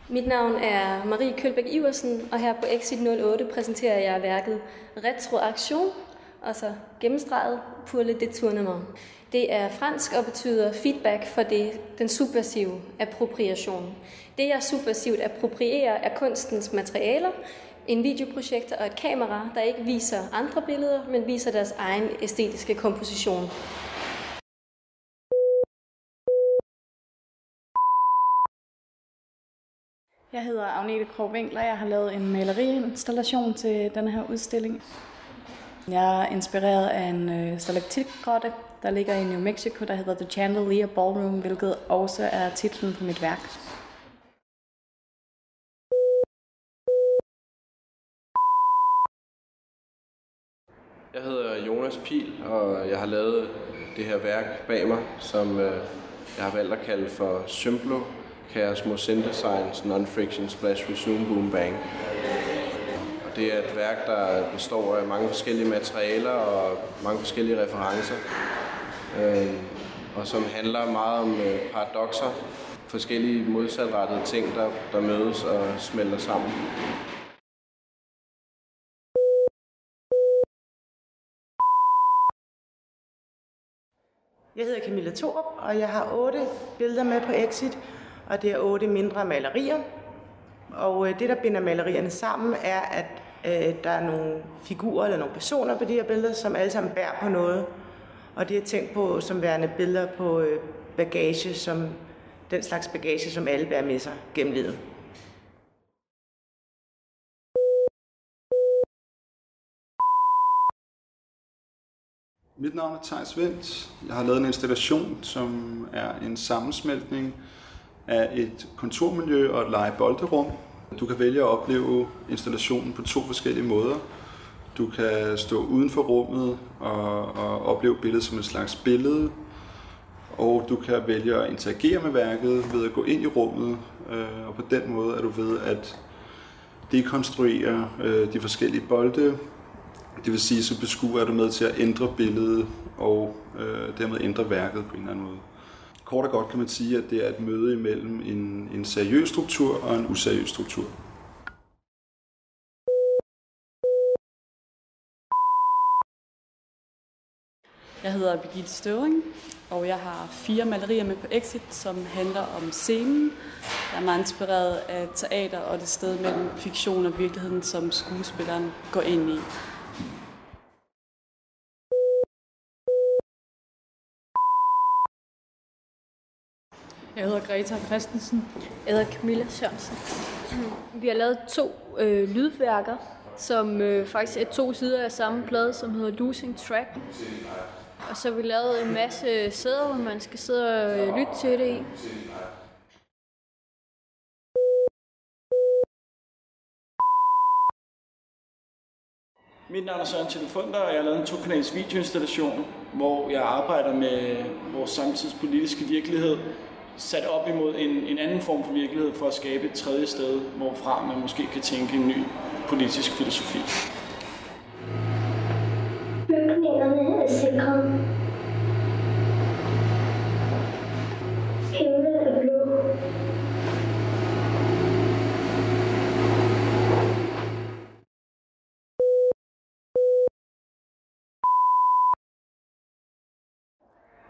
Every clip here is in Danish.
Mit navn er Marie Kølbæk Iversen, og her på Exit 08 præsenterer jeg værket Retroaktion, altså gennemstreget pour le détournement. Det er fransk og betyder feedback for den subversive appropriation. Det, jeg subversivt approprierer, er kunstens materialer, en videoprojektor og et kamera, der ikke viser andre billeder, men viser deres egen æstetiske komposition. Jeg hedder Agnete Krog Winkler. Jeg har lavet en maleriinstallation til denne her udstilling. Jeg er inspireret af en stalaktikgrotte, der ligger i New Mexico, der hedder The Chandelier Ballroom, hvilket også er titlen på mit værk. Jeg hedder Jonas Pihl, og jeg har lavet det her værk bag mig, som jeg har valgt at kalde for Symblo, Chaos Mosinde Science, Non-Friction Splash Resume Boom Bang. Og det er et værk, der består af mange forskellige materialer og mange forskellige referencer, og som handler meget om paradokser, forskellige modsatrettede ting, der mødes og smelter sammen. Jeg hedder Camilla Thorup, og jeg har 8 billeder med på Exit, og det er 8 mindre malerier. Og det, der binder malerierne sammen, er, at der er nogle figurer eller nogle personer på de her billeder, som alle sammen bærer på noget. Og det er tænkt på som værende billeder på bagage, som den slags bagage, som alle bærer med sig gennem livet. Mit navn er Theis Wendt. Jeg har lavet en installation, som er en sammensmeltning af et kontormiljø og et legebolderum. Du kan vælge at opleve installationen på 2 forskellige måder. Du kan stå uden for rummet og opleve billedet som et slags billede, og du kan vælge at interagere med værket ved at gå ind i rummet, og på den måde er du ved at dekonstruere de forskellige bolde. Det vil sige, så beskuer du med til at ændre billedet og dermed ændre værket på en eller anden måde. Kort og godt kan man sige, at det er et møde imellem en seriøs struktur og en useriøs struktur. Jeg hedder Birgitte Støvring, og jeg har 4 malerier med på Exit, som handler om scenen. Jeg er meget inspireret af teater og det sted mellem fiktion og virkeligheden, som skuespilleren går ind i. Jeg hedder Greta Christensen. Jeg hedder Camilla Sørensen. Vi har lavet 2 lydværker, som faktisk er 2 sider af samme plade, som hedder Losing Track. Og så har vi lavet en masse sæder, hvor man skal sidde og lytte til det i. Mit navn er Søren Telefunder, og jeg har lavet en 2-kanals videoinstallation, hvor jeg arbejder med vores samtidspolitiske virkelighed, sat op imod en anden form for virkelighed for at skabe et tredje sted, hvorfra man måske kan tænke en ny politisk filosofi. Bygningerne er sikre. Himlen er blå.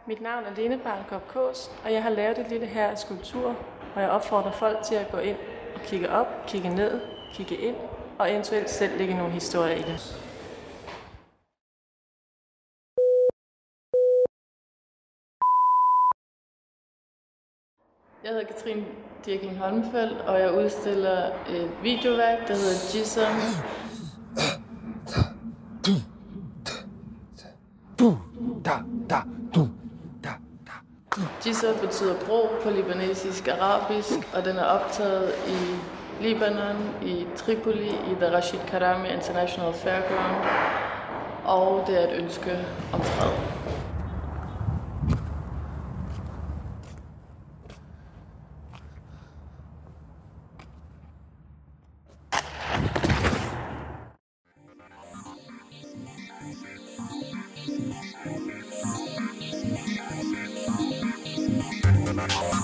Mit navn er Lene Barkop Kås, og jeg har lavet et lille her skulptur, hvor jeg opfordrer folk til at gå ind og kigge op, kigge ned, kigge ind, og eventuelt selv lægge nogle historier i det. Jeg hedder Katrine Dirking Holmfeldt, og jeg udstiller et videoværk, der hedder Jism. Jisr betyder bro på libanesisk arabisk, og den er optaget i Libanon, i Tripoli, i The Rashid Karami International Fairground, og det er et ønske om fred. Thank you.